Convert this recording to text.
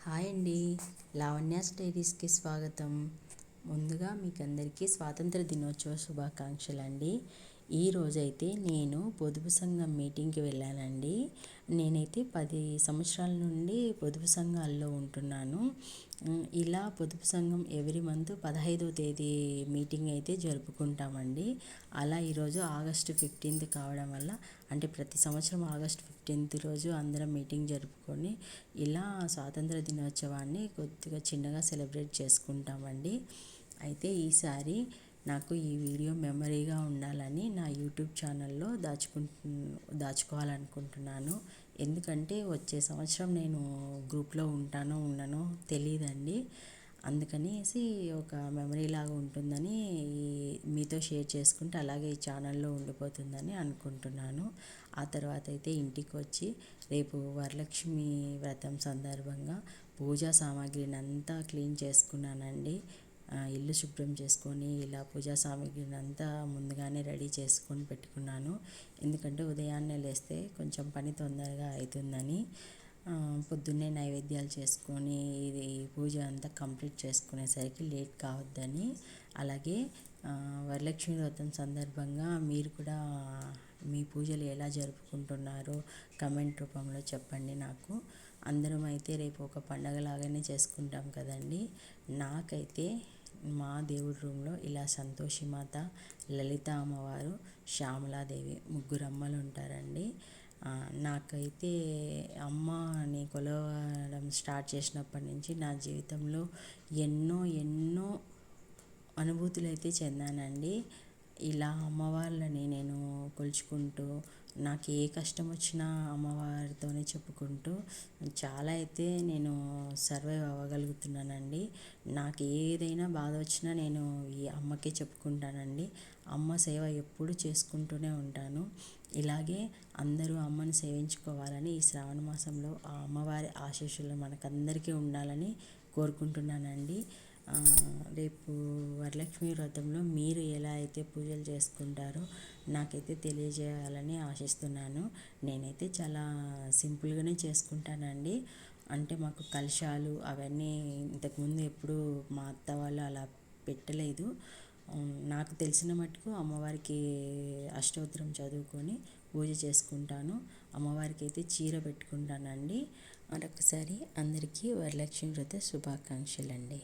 Hi అండి, లావణ్యాస్ డైరీస్కి స్వాగతం. ముందుగా మీకు అందరికీ స్వాతంత్ర దినోత్సవ శుభాకాంక్షలు అండి. ఈరోజైతే నేను పొదుపు సంఘం మీటింగ్కి వెళ్ళానండి. నేనైతే 10 సంవత్సరాల నుండి పొదుపు సంఘాల్లో ఉంటున్నాను. ఇలా పొదుపు సంఘం ఎవ్రీ మంత్ 15వ తేదీ మీటింగ్ అయితే జరుపుకుంటామండి. అలా ఈరోజు ఆగస్టు 15 కావడం వల్ల, అంటే ప్రతి సంవత్సరం ఆగస్టు 15 రోజు అందరం మీటింగ్ జరుపుకొని ఇలా స్వాతంత్ర దినోత్సవాన్ని కొద్దిగా చిన్నగా సెలబ్రేట్ చేసుకుంటామండి. అయితే ఈసారి నాకు ఈ వీడియో మెమరీగా ఉండాలని నా యూట్యూబ్ ఛానల్లో దాచుకోవాలనుకుంటున్నాను. ఎందుకంటే వచ్చే సంవత్సరం నేను గ్రూప్లో ఉంటానో ఉండనో తెలియదండి. అందుకనేసి ఒక మెమరీ లాగా ఉంటుందని మీతో షేర్ చేసుకుంటే అలాగే ఈ ఛానల్లో ఉండిపోతుందని అనుకుంటున్నాను. ఆ తర్వాత అయితే ఇంటికి వచ్చి రేపు వరలక్ష్మి వ్రతం సందర్భంగా పూజా సామాగ్రిని అంతా క్లీన్ చేసుకున్నానండి. ఇల్లు శుభ్రం చేసుకొని ఇలా పూజా సామాగ్రిని అంతా ముందుగానే రెడీ చేసుకొని పెట్టుకున్నాను. ఎందుకంటే ఉదయాన్నే లేస్తే కొంచెం పని తొందరగా అవుతుందని. పొద్దున్నే నైవేద్యాలు చేసుకొని ఇది పూజ అంతా కంప్లీట్ చేసుకునేసరికి లేట్ కావద్దని. అలాగే వరలక్ష్మి వ్రతం సందర్భంగా మీరు కూడా మీ పూజలు ఎలా జరుపుకుంటున్నారో కమెంట్ రూపంలో చెప్పండి నాకు. అందరం అయితే రేపు ఒక పండగలాగానే చేసుకుంటాం కదండి. నాకైతే మా దేవుడి రూమ్లో ఇలా సంతోషిమాత, లలిత అమ్మవారు, శ్యామలాదేవి ముగ్గురు అమ్మలు ఉంటారండి. నాకైతే అమ్మని కొలవడం స్టార్ట్ చేసినప్పటి నుంచి నా జీవితంలో ఎన్నో అనుభూతులు అయితే చెందానండి. ఇలా అమ్మవార్లని నేను కొలుచుకుంటూ నాకు ఏ కష్టం వచ్చినా అమ్మవారితోనే చెప్పుకుంటూ చాలా అయితే నేను సర్వైవ్ అవ్వగలుగుతున్నానండి. నాకు ఏదైనా బాధ వచ్చినా నేను ఈ అమ్మకే చెప్పుకుంటానండి. అమ్మ సేవ ఎప్పుడు చేసుకుంటూనే ఉంటాను. ఇలాగే అందరూ అమ్మను సేవించుకోవాలని ఈ శ్రావణ మాసంలో ఆ అమ్మవారి ఆశీస్సులు మనకందరికీ ఉండాలని కోరుకుంటున్నానండి. రేపు వరలక్ష్మి వ్రతంలో మీరు ఎలా అయితే పూజలు చేసుకుంటారో నాకైతే తెలియజేయాలని ఆశిస్తున్నాను. నేనైతే చాలా సింపుల్గానే చేసుకుంటానండి. అంటే మాకు కలశాలు అవన్నీ ఇంతకుముందు ఎప్పుడు మా అత్త వాళ్ళు అలా పెట్టలేదు. నాకు తెలిసిన మట్టుకు అమ్మవారికి అష్టోత్తరం చదువుకొని పూజ చేసుకుంటాను. అమ్మవారికి అయితే చీర పెట్టుకుంటానండి. మరొకసారి అందరికీ వరలక్ష్మి వ్రత శుభాకాంక్షలండి.